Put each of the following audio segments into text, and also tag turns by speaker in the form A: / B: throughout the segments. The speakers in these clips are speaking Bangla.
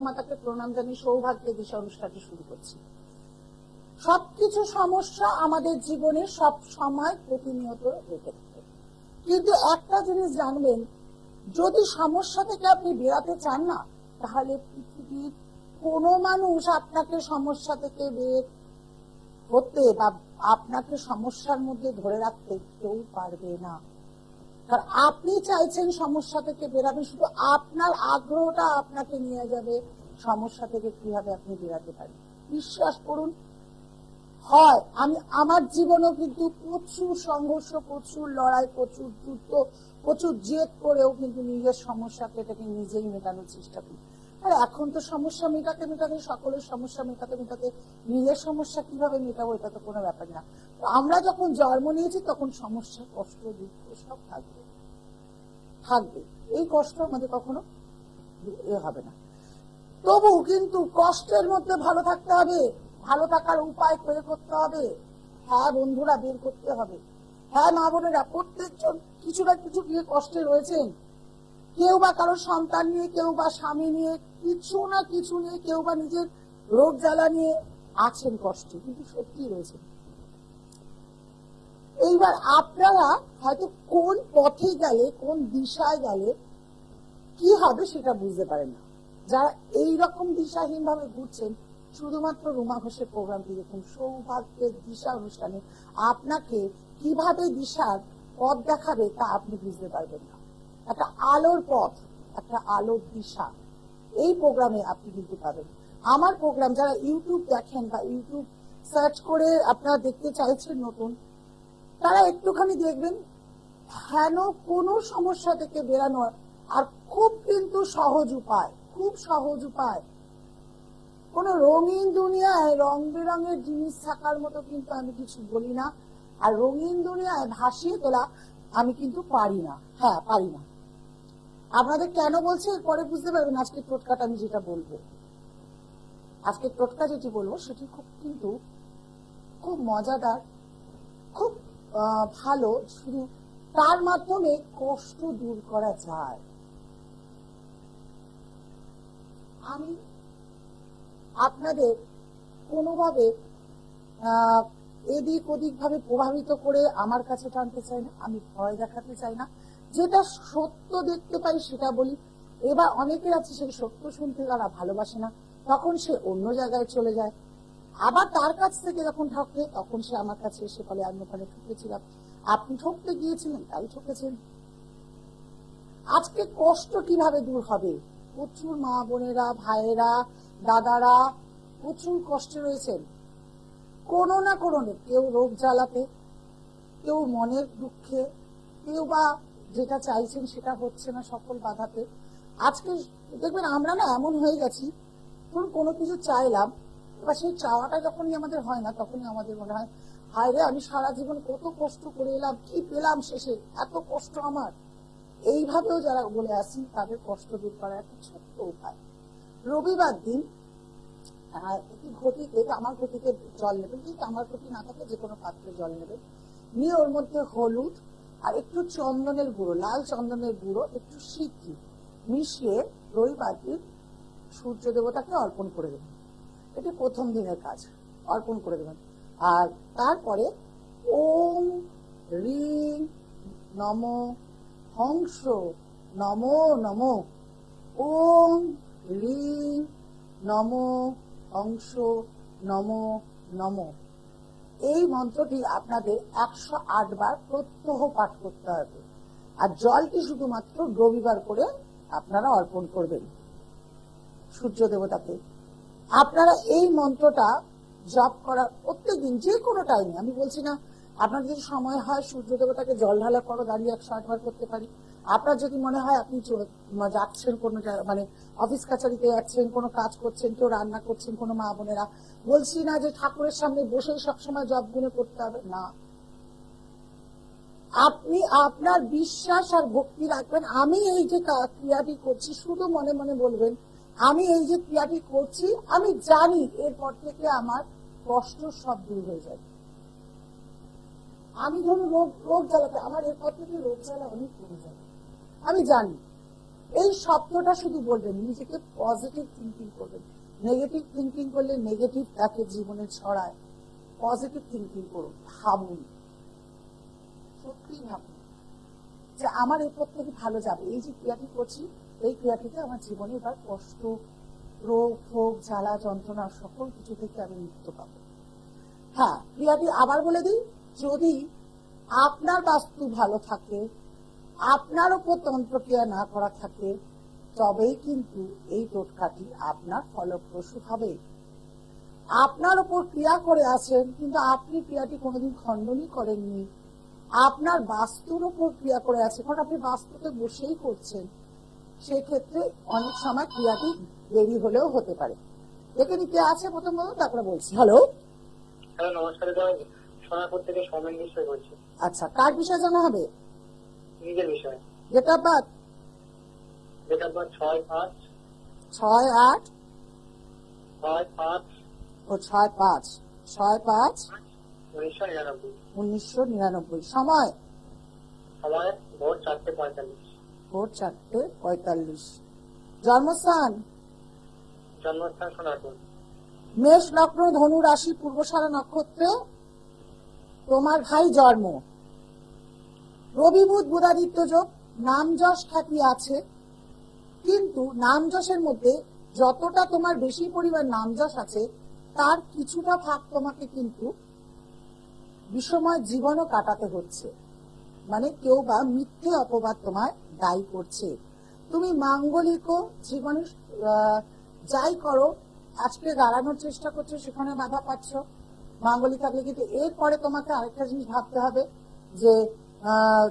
A: মাতাকে প্রণাম জানিয়ে সৌভাগ্যের দিশা অনুষ্ঠানটি শুরু করছি। সবকিছু সমস্যা আমাদের জীবনে সব সময় প্রতিনিয়ত হতে থাকে, কিন্তু একটা জিনিস জানবেন, যদি সমস্যা থেকে আপনি বেরাতে চান না, তাহলে পৃথিবীর কোনো মানুষ আপনাকে সমস্যা থেকে বের হতে বা আপনাকে সমস্যার মধ্যে ধরে রাখতে কেউ পারবে না। কারণ আপনি চাইছেন সমস্যা থেকে বেরাবেন, শুধু আপনার আগ্রহটা আপনাকে নিয়ে যাবে সমস্যা থেকে কিভাবে আপনি বেরাতে পারেন। বিশ্বাস করুন, হয় আমি আমার জীবনেও কিন্তু প্রচুর সংঘর্ষ, প্রচুর লড়াই, প্রচুর যুদ্ধ, প্রচুর জেদ করেও কিন্তু নিজের সমস্যাকে এটাকে নিজেই মেটানোর চেষ্টা করি। আর এখন তো সমস্যা মেটাতে মেটাতে, সকলের সমস্যা মেটাতে মেটাতে নিজের সমস্যা কিভাবে মেটাবো এটা তো কোনো ব্যাপার না। আমরা যখন জন্ম নিয়েছি তখন সমস্যা, কষ্ট, দুঃখ সব থাকবে থাকবে, এই কষ্ট আমাদের কখনো হবে না। তবু কিন্তু কষ্টের মধ্যে ভালো থাকতে হবে, ভালো থাকার উপায় বের করতে হবে। হ্যাঁ বন্ধুরা, বের করতে হবে। হ্যাঁ মা বোনেরা, প্রত্যেকজন কিছু না কিছু নিয়ে কষ্টে রয়েছেন। কেউ বা কারো সন্তান নিয়ে, কেউ বা স্বামী নিয়ে, কিছু না কিছু নিয়ে, কেউ বা নিজের রোগ জ্বালা নিয়ে আছেন কষ্টে, কিন্তু সত্যি রয়েছে। এইবার আপনারা হয়তো কোন পথে গেলে, কোন দিশায় গেলে কি হবে সেটা বুঝতে পারেন না। যারা এইরকম দিশাহীন ভাবে ঘুরছেন, শুধুমাত্র রুমা ঘোষের প্রোগ্রামটি দেখুন, সৌভাগ্যের দিশা অনুষ্ঠানে আপনাকে কিভাবে দিশার পথ দেখাবে তা আপনি বুঝতে পারবেন না। একটা আলোর পথ, একটা আলোর দিশা এই প্রোগ্রামে আপনি কিন্তু পাবেন। আমার প্রোগ্রাম যারা ইউটিউব দেখেন বা ইউটিউব সার্চ করে আপনারা দেখতে চাইছেন নতুন, তারা একটুখানি দেখবেন, হেন কোনো সমস্যা থেকে বেরানোর আর খুব কিন্তু সহজ উপায়, খুব সহজ উপায়। কোন রঙিন দুনিয়ায় রং বেরঙের জিনিস থাকার মতো কিন্তু আমি কিছু বলি না, আর রঙিন দুনিয়ায় ভাসিয়ে তোলা আমি কিন্তু পারি না। হ্যাঁ, পারি না। আপনাদের কেন বলছি পরে বুঝতে পারবেন। আজকের টোটকাটা আমি যেটা বলবো, আজকের টোটকা যেটি বলবো সেটি খুব মজাদার, খুব ভালো, শুধু তার মাধ্যমে কষ্ট দূর করা যায়। আমি আপনাদের কোনোভাবে এদিক ওদিক ভাবে প্রভাবিত করে আমার কাছে টানতে চাই না, আমি ভয় দেখাতে চাই না। যেটা সত্য দেখতে পাই সেটা বলি। এবার অনেকের আছে সেই সত্য শুনতে তারা ভালোবাসে না, তখন সে অন্য জায়গায় চলে যায়। আবার তার কাছ থেকে যখন ঠকে, তখন সে আমার কাছে এসে বলে আমি ওখানে ঠকেছিলাম। আপনি ঠকতে গিয়েছিলেন, তাই ঠকেছেন। আজকে কষ্ট কিভাবে দূর হবে? প্রচুর মা বোনেরা, ভাইয়েরা, দাদারা প্রচুর কষ্টে রয়েছেন, কোনো না কোনো, কেউ রোগ জ্বালাতে, কেউ মনের দুঃখে, কেউ বা যেটা চাইছেন সেটা হচ্ছে না, সকল বাধাতে। আজকে দেখবেন আমরা না এমন হয়ে গেছি, ধরুন কোনো কিছু চাইলাম, এবার সেই চাওয়াটা যখনই আমাদের হয় না, তখনই আমাদের মনে হয় হায় রে, আমি সারা জীবন কত কষ্ট করে এলাম, কি পেলাম শেষে, এত কষ্ট আমার। এইভাবেও যারা বলে আসি, তাদের কষ্ট দূর করার একটা ছোট্ট উপায়। রবিবার দিন একটি ঘটিতে, তামার ঘটিতে জল নেবেন, যদি তামার ঘটি না থাকে যে কোনো পাত্রে জল নেবেন, নিয়ে ওর মধ্যে হলুদ আর একটু চন্দনের গুঁড়ো, লাল চন্দনের গুঁড়ো, একটু সিদ্ধি মিশিয়ে রবিবার দিন সূর্য দেবতাকে অর্পণ করে দেবেন। এটি প্রথম দিনের কাজ, অর্পণ করে দেবেন। আর তারপরে ওম রিং নম হংস নমো নমো, ওম রিং নম হংস নমো নমো, এই মন্ত্রটি আপনাদের 108 বার প্রত্যহ পাঠ করতে হবে। আর জলটি শুধুমাত্র রবিবার করে আপনারা অর্পণ করবেন সূর্য দেবতাকে। আপনারা এই মন্ত্রটা জপ করার প্রত্যেকদিন, যে কোনো টাইমে, আমি বলছি না আপনার যদি সময় হয় সূর্য দেবতাকে জল ঢালা করো, দাঁড়িয়ে 108 বার করতে পারি। আপনার যদি মনে হয় আপনি যাচ্ছেন কোনো মানে অফিস কাছারিতে যাচ্ছেন, কোনো কাজ করছেন, কেউ রান্না করছেন, কোনো মা বোনেরা, বলছি না যে ঠাকুরের সামনে বসে সবসময় জপ গুনে করতে হবে না। আপনি আপনার বিশ্বাস আর ভক্তি রাখবেন, আমি এই যে ক্রিয়াটি করছি, শুধু মনে মনে বলবেন আমি এই যে ক্রিয়াটি করছি, আমি জানি এরপর থেকে আমার কষ্ট সব দূর হয়ে যাবে। আমি ধরুন রোগ জ্বালাতে, আমার এরপর থেকে রোগ জ্বালা অনেক কমে যাবে, আমি জানি। এই শব্দটা শুধু বলবেন, নিজেকে পজিটিভ থিঙ্কিং করবেন। নেগেটিভ থিঙ্কিং করলে নেগেটিভ তাকে জীবনে ছড়ায়। পজিটিভ থিঙ্কিং করুন, ভাবুন, সত্যি ভাবুন যে আমার এরপর থেকে ভালো যাবে। এই যে ক্রিয়াটি করছি, এই ক্রিয়াটিতে আমার জীবনে এবার কষ্ট, রোগ ভোগ, জ্বালা যন্ত্রণা সকল কিছু থেকে আমি মুক্ত পাবো। হ্যাঁ, ক্রিয়াটি আবার বলে দিই, যদি আপনার বাস্তু ভালো থাকে, আপনার উপর তন্ত্রক্রিয়া না করা থাকে, তবেই কিন্তু এই টোটকাটি আপনার ফলপ্রসূ হবে। আপনার উপর ক্রিয়া করে আছেন, কিন্তু আপনি ক্রিয়াটি কোনোদিন খণ্ডনই করেননি, আপনার বাস্তুর উপর ক্রিয়া করে আছে, কারণ আপনি বাস্তুতে বসেই করছেন, সেক্ষেত্রে অনেক সময় ক্রিয়াটি দেরি হলেও হতে পারে। দেখে নিতে আছে প্রথমত, তারপরে বলছি। হ্যালো,
B: হ্যালো, নমস্কার। সোনারপুর থেকে সৌমেন বিষয় বলছি।
A: আচ্ছা, কার বিষয় জানা হবে?
B: নিজের বিষয়।
A: Date of birth?
B: Date of birth 6/5
A: 6/8
B: 6/5
A: ও 6/5 6/5
B: 1999।
A: 1999। সময়?
B: সময় ভোর 4:45।
A: ভোর 4:45। জন্মস্থান?
B: জন্মস্থান সোনারপুর।
A: মেষ লগ্ন, ধনু রাশি, পূর্বশারা নক্ষত্রে তোমার ভাই জন্ম। রবি বুধ বুধাদিত্য যোগ, নাম যশ খ্যাতি আছে, কিন্তু নাম যশের মধ্যে যতটা তোমার বেশি পরিমাণ নাম যশ আছে, তার কিছুটা ভাগ তোমাকে কিন্তু বিষময় জীবনও কাটাতে হচ্ছে। মানে কেউ বা মিথ্যে অপবাদ তোমার দায়ী করছে। তুমি মাঙ্গলিকও জীবনে যাই করো, আজকে দাঁড়ানোর চেষ্টা করছো, সেখানে বাধা পাচ্ছ। মাঙ্গলিক থাকলে কিন্তু এরপরে তোমাকে আরেকটা জিনিস ভাবতে হবে যে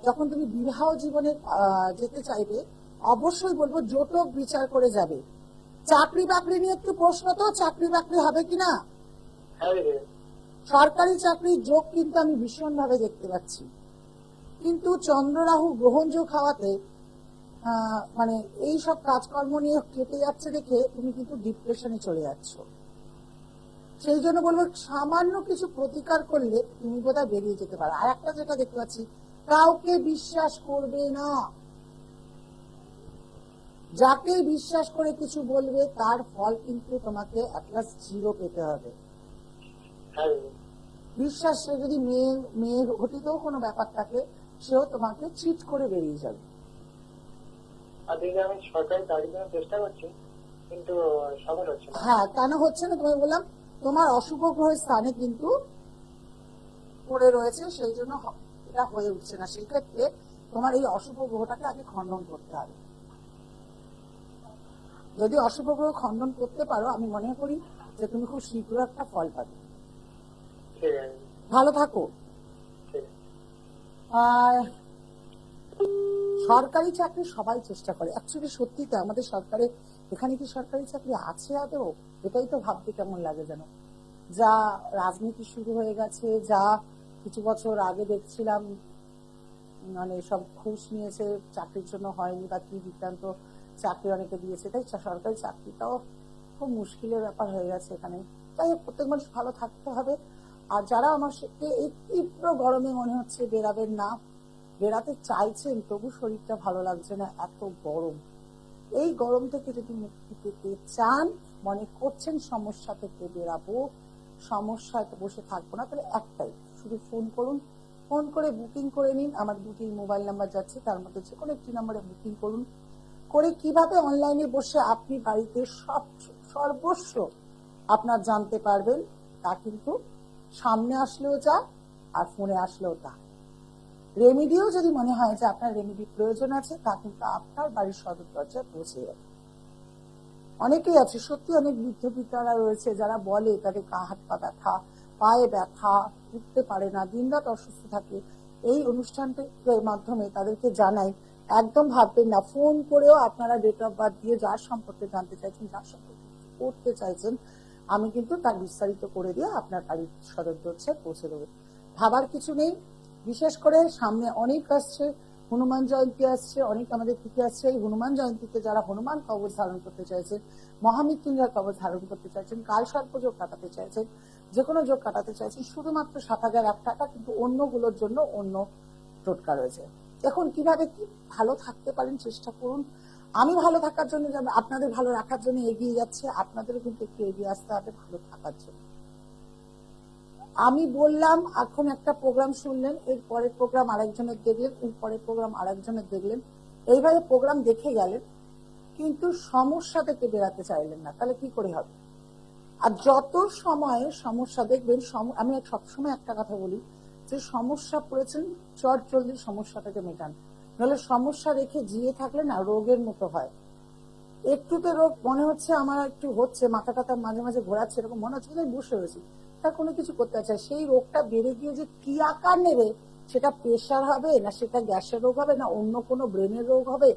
A: যখন তুমি বিবাহ জীবনে যেতে চাইবে, অবশ্যই বলবো জোটক বিচার করে যাবে। চাকরি বাকরি নিয়ে একটু প্রশ্ন, তো চাকরি বাকরি হবে কিনা? সরকারি চাকরির যোগ কিন্তু আমি ভীষণ ভাবে দেখতে পাচ্ছি, কিন্তু চন্দ্র রাহু গ্রহণ যোগ হওয়াতে মানে এই সব কাজকর্ম নিয়ে কেটে যাচ্ছে দেখে তুমি কিন্তু ডিপ্রেশনে চলে যাচ্ছ। সেই জন্য বলবো সামান্য কিছু প্রতিকার করলে তুমি বোধহয় বেরিয়ে যেতে পারো। আর একটা যেটা দেখতে পাচ্ছি, কাউকে বিশ্বাস করবে না। যাকে বিশ্বাস করে কিছু বলবে তার ফল কিন্তু তোমাকে অ্যাটলাস 0 পেতে হবে। বিশ্বাস, সে যদি মেয়ে ঘটিতেও কোনো ব্যাপার থাকে, সেও তোমাকে চিট করে বেরিয়ে যাবে।
B: আমি সরকারি চাকরির জন্য চেষ্টা করছি, কিন্তু সফল হচ্ছে না।
A: হ্যাঁ, কেন হচ্ছে না? তোমায় বললাম তোমার অশুভ গ্রহের স্থানে কিন্তু পড়ে রয়েছে, সেই জন্য এটা হয়ে উঠছে না। সেই ক্ষেত্রে তোমার এই অশুভ গ্রহটাকে আগে খণ্ডন করতে হবে। যদি অশুভ গ্রহ খণ্ডন করতে পারো, আমি মনে করি যে তুমি খুব শীঘ্র একটা ফল পাবে। ভালো থাকো। আর সরকারি চাকরি সবাই চেষ্টা করে, অ্যাকচুয়ালি সত্যিতে আমাদের সরকারে, এখানে কি সরকারি চাকরি আছে আদৌ? এটাই তো ভাবতে কেমন লাগে যেন। যা রাজনীতি শুরু হয়ে গেছে, যা কিছু বছর আগে দেখছিলাম মানে সব ঘুষ নিয়েছে চাকরির জন্য, হয়নি বা কি বৃত্তান্ত, চাকরি অনেকে দিয়েছে, তাই সরকারি চাকরিটাও খুব মুশকিলের ব্যাপার হয়ে গেছে এখানে। তাই প্রত্যেক মানুষ ভালো থাকতে হবে। আর যারা আমার সাথে এই তীব্র গরমে মনে হচ্ছে বেরাবেন না, বেড়াতে চাইছেন তবু শরীরটা ভালো লাগছে না, এত গরম, এই গরম থেকে যদি মুক্তি পেতে চান, মনে করছেন সমস্যা থেকে বেরাবো, সমস্যায় বসে থাকবো না, তাহলে একটাই, শুধু ফোন করুন। ফোন করে বুকিং করে নিন, আমার 2টি মোবাইল নাম্বার যাচ্ছে, তার মধ্যে যে কোনো একটি নাম্বারে বুকিং করুন। করে কিভাবে অনলাইনে বসে আপনি বাড়িতে সর্বস্ব আপনার জানতে পারবেন, তা কিন্তু সামনে আসলেও যা আর ফোনে আসলেও তা। রেমিডিও যদি মনে হয় যে আপনার রেমিডি প্রয়োজন আছে, তা কিন্তু আপনার বাড়ির সদর দরজায় পৌঁছে যাবে। অনেকেই আছে, সত্যি অনেক বৃদ্ধ পিতারা রয়েছে যারা বলে তাদের হাত পা ব্যথা, পায়ে ব্যথা, উঠতে পারে না, দিনরাত অসুস্থ থাকে। এই অনুষ্ঠানটির মাধ্যমে তাদেরকে জানাই, একদম ভাববেন না, ফোন করেও আপনারা ডেট অফ বার্থ দিয়ে যার সম্পর্কে জানতে চাইছেন, যার সম্পর্কে করতে চাইছেন, আমি কিন্তু তার বিস্তারিত করে দিয়ে আপনার বাড়ির সদর দরজায় পৌঁছে দেবো। ভাবার কিছু নেই। বিশেষ করে সামনে অনেক আসছে, হনুমান জয়ন্তী আসছে, অনেক আমাদের তিথি আসছে। এই হনুমান জয়ন্তীতে যারা হনুমান কবচ ধারণ করতে চাইছেন, মহামৃত্যুঞ্জয় কবচ ধারণ করতে চাইছেন, কাল সর্প যোগ কাটাতে চাইছেন, যে কোনো যোগ কাটাতে চাইছেন, শুধুমাত্র 7,001 টাকা, কিন্তু অন্যগুলোর জন্য অন্য টোটকা রয়েছে। এখন কিভাবে কি ভালো থাকতে পারেন চেষ্টা করুন। আমি ভালো থাকার জন্য, আপনাদের ভালো রাখার জন্য এগিয়ে যাচ্ছে, আপনাদেরও কিন্তু একটু এগিয়ে আসতে হবে ভালো থাকার জন্য। আমি বললাম, এখন একটা প্রোগ্রাম শুনলেন, এর পরের প্রোগ্রাম আরেকজনের দেখলেন, এর পরের প্রোগ্রাম আরেকজনের দেখলেন, এইভাবে প্রোগ্রাম দেখে গেলেন, কিন্তু সমস্যা থেকে বেরাতে চাইলেন না, তাহলে কি করে হবে? আর যত সময় সমস্যা দেখবেন, আমি সবসময় একটা কথা বলি, যে সমস্যা পড়েছেন চট জলদি সমস্যাটাকে মেটান, নাহলে সমস্যা রেখে জিয়ে থাকলে না রোগের মতো হয়। একটুতে রোগ মনে হচ্ছে আমার একটু হচ্ছে, মাথা টাথা মাঝে মাঝে ঘোরাচ্ছে, এরকম মনে হচ্ছে আমি বসে রয়েছি, তার কোনো কিছু করতে চাই, সেই রোগটা বেড়ে গিয়ে যে কি আকার নেবে, সেটা প্রেশার হবে না সেটা গ্যাসের রোগ হবে না অন্য কোনো ব্রেনের রোগ হবে,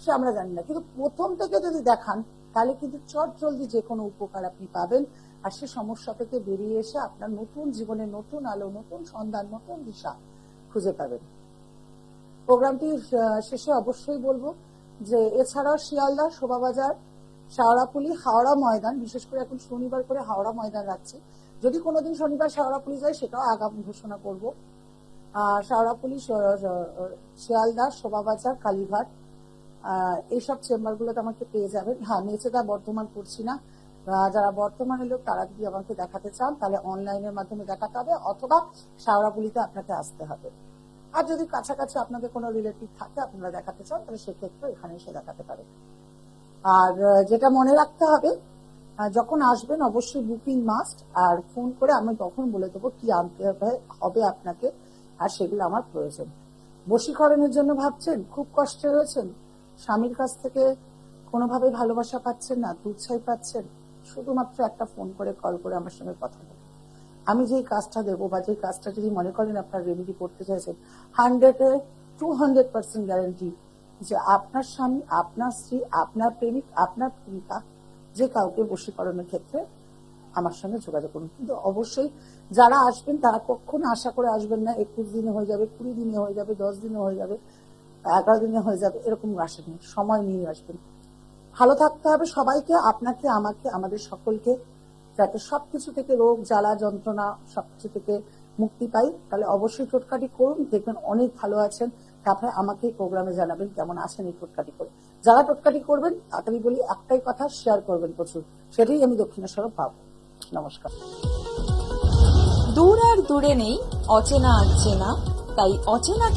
A: সে আমরা জানি না। কিন্তু প্রথম থেকে যদি দেখান, তাহলে কিন্তু চট জলদি যে কোনো উপকার আপনি পাবেন, আর সে সমস্যা থেকে বেরিয়ে এসে আপনার নতুন জীবনে নতুন আলো, নতুন সন্ধান, নতুন দিশা খুঁজে পাবেন। প্রোগ্রামটি শেষে অবশ্যই বলবো যে এছাড়াও শিয়ালদা, শোভাবাজার, শেওড়াফুলি, হাওড়া ময়দান, বিশেষ করে এখন শনিবার করে হাওড়া ময়দান রাখছে, যদি কোনোদিন শনিবার শেওড়াফুলি যায় সেটাও আগামী ঘোষণা করব। শেওড়াফুলি, শিয়ালদা, শোভাবাজার, কালীঘাট, এইসব চেম্বারগুলোতে আমাকে পেয়ে যাবেন। হ্যাঁ, মেচেদা বর্ধমান করছি না, যারা বর্তমানের লোক তারা যদি আমাকে দেখাতে চান তাহলে অনলাইনের মাধ্যমে দেখাতে হবে, অথবা শেওড়াফুলিতে আপনাকে আসতে হবে। আর যদি কাছাকাছি আপনাদের কোনো রিলেটিভ থাকে আপনারা দেখাতে চান, তাহলে সেক্ষেত্রে এখানে এসে দেখাতে পারেন। আর যেটা মনে রাখতে হবে, যখন আসবেন অবশ্যই বুকিং মাস্ট, আর ফোন করে আমি তখন বলে দেবো কি আনতে হবে আপনাকে, আর সেগুলো আমার প্রয়োজন। বশীকরণের জন্য ভাবছেন, খুব কষ্টে রয়েছেন, স্বামীর কাছ থেকে কোনোভাবে ভালোবাসা পাচ্ছেন না, দুচ্ছাই পাচ্ছেন, শুধুমাত্র একটা ফোন করে কল করে আমার সঙ্গে কথা বলুন। আমি যেই কাজটা দেবো বা যে কাজটা যদি মনে করেন আপনার রেমেডি করতে চাইছেন, 100-200% গ্যারান্টি যে আপনার স্বামী, আপনার স্ত্রী, আপনার প্রেমিক, আপনার প্রেমিকা, যে কাউকে বশীকরণের ক্ষেত্রে আমার সঙ্গে যোগাযোগ করুন। কিন্তু অবশ্যই যারা আসবেন তারা কখনো আশা করে আসবেন না 21 দিনে হয়ে যাবে, 20 দিনে হয়ে যাবে, 10 দিনে হয়ে যাবে, 11 দিনে হয়ে যাবে, এরকম আসেন, সময় নিয়ে আসবেন। ভালো থাকতে হবে সবাইকে, আপনাকে, আমাকে, আমাদের সকলকে, যাতে সবকিছু থেকে, রোগ জ্বালা যন্ত্রণা সবকিছু থেকে মুক্তি পাই। তাহলে অবশ্যই টোটকাটি করুন, দেখবেন অনেক ভালো আছেন। তারপরে আমাকে প্রোগ্রামে জানাবেন কেমন আছেন এই টোটকাটি করে। যারা টোটকাটি করবেন, তাড়াতাড়ি বলি একটাই কথা, শেয়ার করবেন প্রচুর, সেটাই আমি দক্ষিণেশ্বরে পাবো। নমস্কার।
C: দূর আর দূরে নেই অচেনা আর চেনা, তাই অচেনাকে